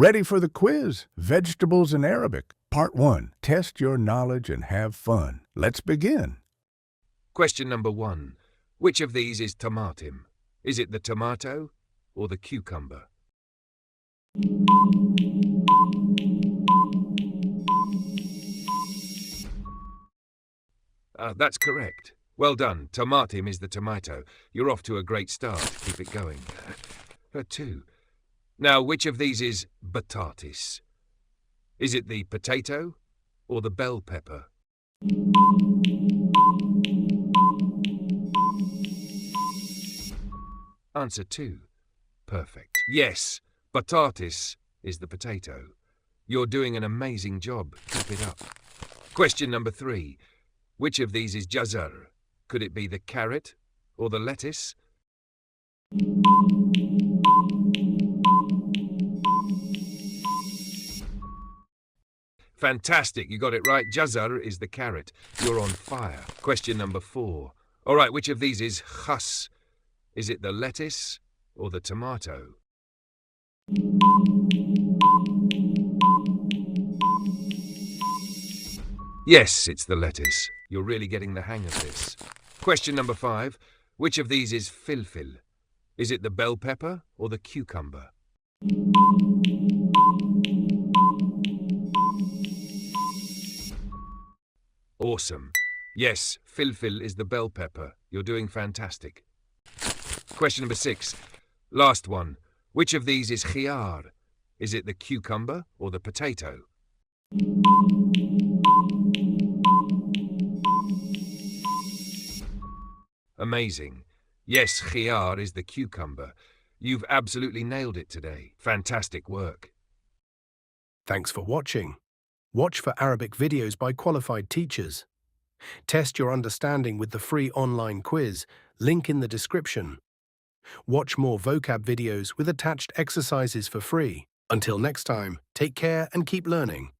Ready for the quiz? Vegetables in Arabic. Part 1. Test your knowledge and have fun. Let's begin. Question number 1. Which of these is tomatim? Is it the tomato or the cucumber? That's correct. Well done. Tomatim is the tomato. You're off to a great start. Keep it going. 2. Now, which of these is batatis? Is it the potato or the bell pepper? Answer 2. Perfect. Yes, batatis is the potato. You're doing an amazing job. Keep it up. Question number 3. Which of these is jazar? Could it be the carrot or the lettuce? Fantastic, you got it right. Jazar is the carrot. You're on fire. Question number 4. All right, which of these is khas? Is it the lettuce or the tomato? Yes, it's the lettuce. You're really getting the hang of this. Question number 5. Which of these is filfil? Is it the bell pepper or the cucumber? Awesome. Yes, filfil is the bell pepper. You're doing fantastic. Question number 6. Last one. Which of these is khiyar? Is it the cucumber or the potato? Amazing. Yes, khiyar is the cucumber. You've absolutely nailed it today. Fantastic work. Thanks for watching. Watch for Arabic videos by qualified teachers. Test your understanding with the free online quiz, link in the description. Watch more vocab videos with attached exercises for free. Until next time, take care and keep learning.